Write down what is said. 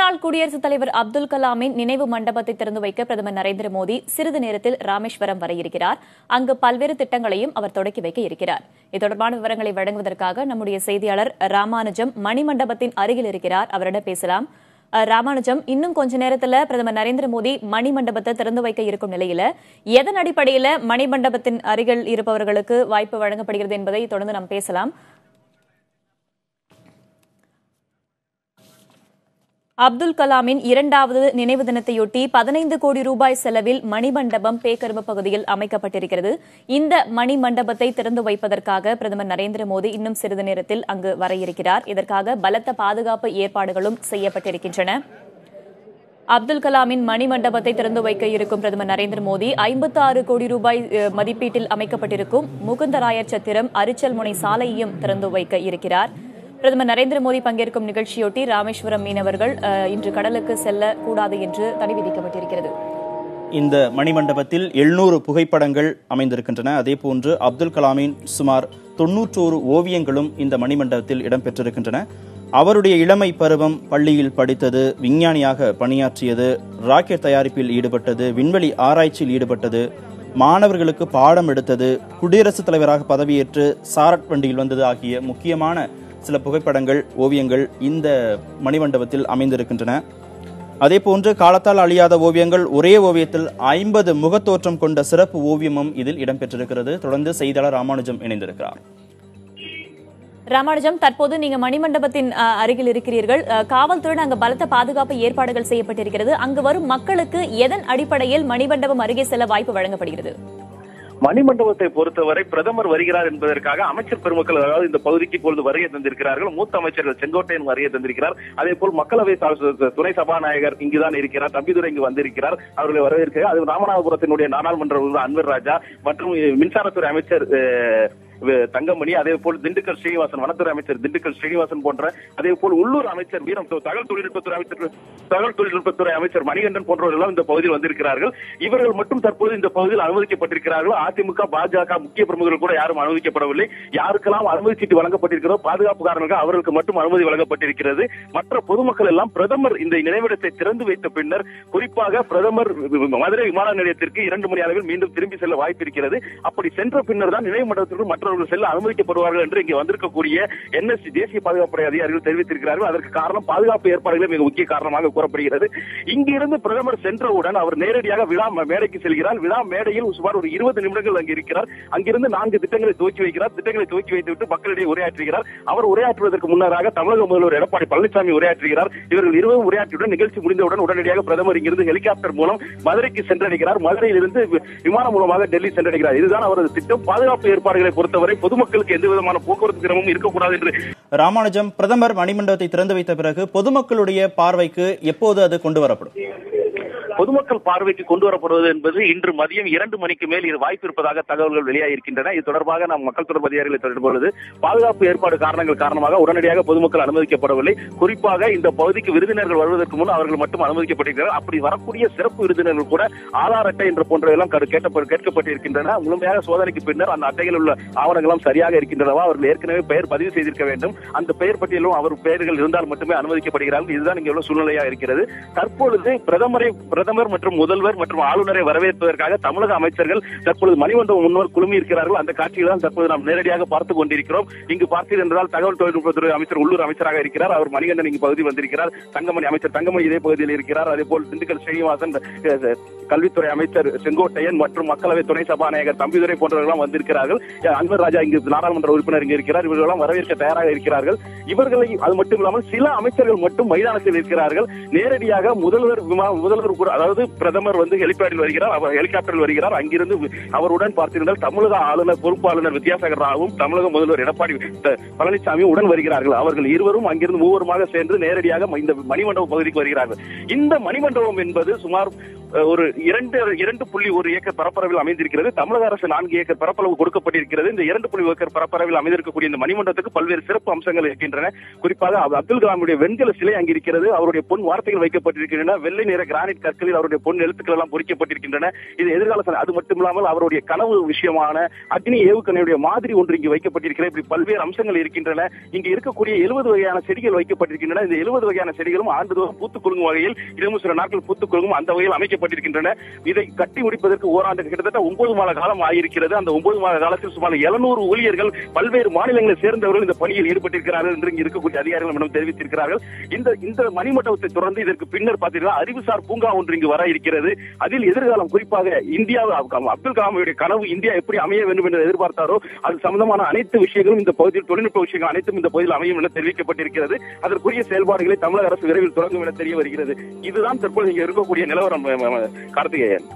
முன்னாள் குடியரசுத் தலைவர் அப்துல் கலாமின் நினைவு மண்டபத்தை திறந்து வைக்க பிரதமர் நரேந்திர மோடி சிறிது நேரத்தில் ராமேஸ்வரம் வர இருக்கிறார். அங்கு பல்வேறு திட்டங்களையும் அவர் தொடக்கி வைக்க இருக்கிறார். இது தொடர்பான விவரங்களை வழங்குவதற்காக நம்முடைய செய்தியாளர் ராமானுஜம் மணிமண்டபத்தின் அருகில் இருக்கிறார். அவரிடம் பேசலாம். ராமானுஜம், இன்னும் கொஞ்ச நேரத்தில் பிரதமர் நரேந்திர மோடி மணிமண்டபத்தை திறந்து வைக்க இருக்கும் நிலையில எதன் அடிப்படையில் மணிமண்டபத்தின் அருகில் இருப்பவர்களுக்கு வாய்ப்பு வழங்கப்படுகிறது என்பதை தொடர்ந்து நாம் பேசலாம். அப்துல் கலாமின் 2வது நினைவு தினத்தையொட்டி 15 கோடி ரூபாய் செலவில் மணிமண்டபம் பேக்கரும்பு பகுதியில் அமைக்கப்பட்டிருக்கிறது. இந்த மணிமண்டபத்தை திறந்து வைப்பதற்காக பிரதமர் நரேந்திர மோடி இன்னும் சிறிது நேரத்தில் அங்கு வர இருக்கிறார். இதற்காக பலத்த பாதுகாப்பு ஏற்பாடுகளும் செய்யப்பட்டிருக்கின்றன. அப்துல் கலாமின் மணிமண்டபத்தை திறந்து வைக்க இருக்கும் பிரதமர் நரேந்திர மோடி 56 கோடி ரூபாய் மதிப்பீட்டில் அமைக்கப்பட்டிருக்கும் முகுந்தராயர் சத்திரம் அரிச்சல் முனை சாலையையும் திறந்து வைக்க இருக்கிறார். பிரதமர் நரேந்திர மோடி பங்கேற்கும் நிகழ்ச்சியொட்டி ராமேஸ்வரம் மீனவர்கள் இன்று கடலுக்கு செல்லக்கூடாது என்று தடை விதிக்கப்பட்டிருக்கிறது. இந்த மணிமண்டபத்தில் 700 புகைப்படங்கள் அமைந்திருக்கின்றன. அதேபோன்று அப்துல் கலாமின் சுமார் 91 ஓவியங்களும் இந்த மணிமண்டபத்தில் இடம்பெற்றிருக்கின்றன. அவருடைய இளமை பருவம், பள்ளியில் படித்தது, விஞ்ஞானியாக பணியாற்றியது, ராக்கெட் தயாரிப்பில் ஈடுபட்டது, விண்வெளி ஆராய்ச்சியில் ஈடுபட்டது, மாணவர்களுக்கு பாடம் எடுத்தது, குடியரசுத் தலைவராக பதவியேற்று சாரட் வண்டியில் வந்தது ஆகிய முக்கியமான சில புகைப்படங்கள், ஓவியங்கள் இந்த மணிமண்டபத்தில் அமைந்திருக்கின்றன. அதேபோன்று காலத்தால் அழியாத ஓவியங்கள், ஒரே ஓவியத்தில் 50 முகத்தோற்றம் கொண்ட சிறப்பு ஓவியமும் இதில் இடம்பெற்றிருக்கிறது. தொடர்ந்து செய்தியாளர் ராமானுஜம் இணைந்திருக்கிறார். ராமானுஜம், தற்போது நீங்க மணிமண்டபத்தின் அருகில் இருக்கிறீர்கள். காவல்துறையின் அங்கு பலத்த பாதுகாப்பு ஏற்பாடுகள் செய்யப்பட்டிருக்கிறது. அங்கு வரும் மக்களுக்கு எதன் அடிப்படையில் மணிமண்டபம் அருகே செல்ல வாய்ப்பு வழங்கப்படுகிறது? மணிமண்டபத்தை பொறுத்தவரை பிரதமர் வருகிறார் என்பதற்காக அமைச்சர் பெருமக்கள், அதாவது இந்த பகுதிக்கு இப்பொழுது வருகை தந்திருக்கிறார்கள். மூத்த அமைச்சர்கள் செங்கோட்டையன் வருகை தந்திருக்கிறார். அதே போல் மக்களவை துணை சபாநாயகர் இங்குதான் இருக்கிறார். தம்பிதுரை இங்கு வந்திருக்கிறார். அவர்களை வரவேற்கிறார். அது ராமநாதபுரத்தினுடைய நாடாளுமன்ற அன்வர் ராஜா மற்றும் மின்சாரத்துறை அமைச்சர் தங்கமணி, அதே போல் திண்டுக்கல் ஸ்ரீனிவாசன், வனத்துறை அமைச்சர் திண்டுக்கல் ஸ்ரீனிவாசன் போன்ற, அதே போல் உள்ளூர் அமைச்சர் வீரம், தகவல் தொழில்நுட்பத்துறை அமைச்சர் மணிகண்டன் போன்றவர்கள் இந்த பகுதியில் வந்திருக்கிறார்கள். இவர்கள் மட்டும் தற்போது இந்த பகுதியில் அனுமதிக்கப்பட்டிருக்கிறார்கள். அதிமுக, பாஜக முக்கிய பிரமுகர்கள் கூட யாரும் அனுமதிக்கப்படவில்லை. யாருக்கெல்லாம் அனுமதி சீட்டு வழங்கப்பட்டிருக்கிறதோ பாதுகாப்பு காரணமாக அவர்களுக்கு மட்டும் அனுமதி வழங்கப்பட்டிருக்கிறது. மற்ற பொதுமக்கள் எல்லாம் பிரதமர் இந்த நினைவிடத்தை திறந்து வைத்த பின்னர், குறிப்பாக பிரதமர் மதுரை விமான நிலையத்திற்கு 2 மணி அளவில் மீண்டும் திரும்பி செல்ல வாய்ப்பு இருக்கிறது. அப்படி சென்ற பின்னர் தான் நினைவு மண்டபத்திற்கு மற்றவர்கள் செல்ல அனுமதிக்கப்படுவார்கள் என்று இங்கே வந்திருக்கக்கூடிய என்எஸ்சி தேசிய பாதுகாப்பு அதிகாரிகள் தெரிவித்திருக்கிறார்கள். அதற்கு காரணம் பாதுகாப்பு ஏற்பாடுகளே மிக முக்கிய காரணமாக கூறப்படுகிறது. இங்கிருந்து பிரதமர் சென்றவுடன் அவர் நேரடியாக விழா மேடைக்கு செல்கிறார். விழா மேடையில் சுமார் ஒரு 20 நிமிடங்கள் அங்கு இருக்கிறார். அங்கிருந்து 4 திட்டங்களை துவக்கி வைக்கிறார். திட்டங்களை துவக்கி வைத்துவிட்டு மக்களிடையே உரையாற்றுகிறார். அவர் உரையாற்றுவதற்கு முன்னதாக தமிழக முதல்வர் எடப்பாடி பழனிசாமி உரையாற்றுகிறார். இவர்கள் இருவரும் உரையாற்றியுடன் நிகழ்ச்சி முடிந்தவுடன் உடனடியாக பிரதமர் இங்கிருந்து ஹெலிகாப்டர் மூலம் மதுரைக்கு சென்றடைகிறார். மதுரையிலிருந்து விமானம் மூலமாக டெல்லி சென்றடைகிறார். இதுதான் அவரது திட்டம். பாதுகாப்பு ஏற்பாடுகளை பொறுத்தவரை பொதுமக்களுக்கு எந்த விதமான போக்குவரத்து சிரமமும் இருக்கக்கூடாது என்று. ராமானுஜம், பிரதமர் மணிமண்டபத்தை திறந்து வைத்த பிறகு பொதுமக்களுடைய பார்வைக்கு எப்போது அது கொண்டு வரப்படும்? பொதுமக்கள் பார்வைக்கு கொண்டு வரப்படுவது என்பது இன்று மதியம் 2 மணிக்கு மேல் இது வாய்ப்பு இருப்பதாக தகவல்கள் வெளியாகியிருக்கின்றன. இது தொடர்பாக நாம் மக்கள் தொடர்பு அதிகாரிகளை தொடர்பு பொழுது பாதுகாப்பு ஏற்பாடு காரணங்கள் காரணமாக உடனடியாக பொதுமக்கள் அனுமதிக்கப்படவில்லை. குறிப்பாக இந்த பகுதிக்கு விருந்தினர்கள் வருவதற்கு முன் அவர்கள் மட்டும் அனுமதிக்கப்பட்டிருக்கிறார்கள். அப்படி வரக்கூடிய சிறப்பு விருந்தினர்கள் கூட ஆதார் அட்டை என்ற போன்றவெல்லாம் கேட்கப்பட்டிருக்கின்றன. முழுமையாக சோதனைக்கு பின்னர் அந்த அட்டையில் உள்ள ஆவணங்களும் சரியாக இருக்கின்றனவா, அவர்கள் ஏற்கனவே பெயர் பதிவு செய்திருக்க வேண்டும், அந்த பெயர் பட்டியலும் அவர் பெயர்கள் இருந்தால் மட்டுமே அனுமதிக்கப்படுகிறார்கள். இதுதான் இங்கே உள்ள சூழ்நிலையாக இருக்கிறது. தற்பொழுது பிரதமர் மற்றும் முதல்வர் மற்றும் ஆளுநரை வரவேற்பதற்காக தமிழக அமைச்சர்கள் தற்பொழுது மணிமண்டபம் முன்னர் குழுமி இருக்கிறார்கள். அந்த காட்சியை தான் தற்போது நாம் நேரடியாக பார்த்துக் கொண்டிருக்கிறோம். இங்கு பார்த்தீர்கள் என்றால் தகவல் தொழில்நுட்பத்துறை அமைச்சர் உள்ளூர் அமைச்சராக இருக்கிறார். அவர் மணிகண்டன் இங்கு பகுதி வந்திருக்கிறார். அமைச்சர் தங்கமணி இதே பகுதியில் இருக்கிறார். அதே போல் திண்டுக்கல் ஸ்ரீனிவாசன், கல்வித்துறை அமைச்சர் செங்கோட்டையன் மற்றும் மக்களவை துணை சபாநாயகர் தம்பிதுரை போன்றவர்கள் வந்திருக்கிறார்கள். அன்வர் ராஜா இங்கு நாடாளுமன்ற உறுப்பினர் இங்கு இருக்கிறார். இவர்களெல்லாம் வரவேற்க தயாராக இருக்கிறார்கள். இவர்களை அது மட்டும் இல்லாமல் சில அமைச்சர்கள் மட்டும் மைதானத்தில் இருக்கிறார்கள். நேரடியாக முதல்வர் அதாவது பிரதமர் ஹெலிகாப்டரில் வருகிறார். அங்கிருந்து அவருடன் பார்த்திருந்தால் தமிழக ஆளுநர் பொறுப்பாளர் வித்யாசாகர் ராவும் தமிழக முதல்வர் எடப்பாடி பழனிசாமி உடன் வருகிறார்கள். அவர்கள் இருவரும் அங்கிருந்து மூவருமாக சென்று நேரடியாக இந்த மணிமண்டபம் பகுதிக்கு வருகிறார்கள். இந்த மணிமண்டபம் என்பது சுமார் ஒரு 2.1 ஏக்கர் பரப்பளவில் அமைந்திருக்கிறது. தமிழக அரசு 4 ஏக்கர் பரப்பளவு கொடுக்கப்பட்டிருக்கிறது. இந்த 2.1 ஏக்கர் பரப்பளவில் அமைந்திருக்கக்கூடிய இந்த மணிமண்டபத்துக்கு பல்வேறு சிறப்பு அம்சங்கள் இருக்கின்றன. குறிப்பாக அப்துல் கலாமுடைய வெண்கல சிலை அங்கு இருக்கிறது. அவருடைய பொன் வார்த்தைகள் வைக்கப்பட்டிருக்கின்றன. வெள்ளை நிற கிரானைட் கற்களில் அவருடைய பொன் எழுத்துக்கள் எல்லாம் பொறிக்கப்பட்டிருக்கின்றன. இது எதிர்கால அது மட்டுமில்லாமல் அவருடைய கனவு விஷயமான அக்னி ஏவுகணையுடைய மாதிரி ஒன்று இங்கு வைக்கப்பட்டிருக்கிறது. இப்படி பல்வேறு அம்சங்கள் இருக்கின்றன. இங்கு இருக்கக்கூடிய 70 வகையான செடிகள் வைக்கப்பட்டிருக்கின்றன. இந்த 70 வகையான செடிகளும் ஆண்டுதோறும் பூத்துக் குலுங்கும் வகையில் 20 நாட்கள் பூத்துக் குலுங்கும் அந்த வகையில் அமைக்கப்பட்டிருக்கின்றன. இதை கட்டி முடிப்பதற்கு ஓராண்டு கிட்டத்தட்ட 9 மாத காலம் ஆகியிருக்கிறது. அந்த 9 மாத காலத்தில் சுமார் 700 ஊழியர்கள் பல்வேறு மாநிலங்களை சேர்ந்தவர்கள் இந்த பணியில் ஈடுபட்டிருக்கிறார்கள் என்று இங்கு இருக்கக்கூடிய அதிகாரிகள் தெரிவித்திருக்கிறார்கள். இந்த மணிமண்டபத்தை தொடர்ந்து இதற்கு பின்னர் பார்த்தீங்கன்னா அறிவுசார் பூங்கா ஒன்று இங்கு வர இருக்கிறது. அதில் எதிர்காலம் குறிப்பாக இந்தியா அப்துல் கலாமுடைய கனவு இந்தியா எப்படி அமைய வேண்டும் என்று எதிர்பார்த்தாரோ அது சம்பந்தமான அனைத்து விஷயங்களும் இந்த பகுதியில் தொழில்நுட்ப விஷயங்கள் அனைத்தும் இந்த பகுதியில் அமையும் என தெரிவிக்கப்பட்டிருக்கிறது. அதற்குரிய செயல்பாடுகளை தமிழக அரசு விரைவில் தொடங்கும் என தெரிய வருகிறது. இதுதான் தற்போது இங்க இருக்கக்கூடிய நிலவரம். கார்த்திகேயன்.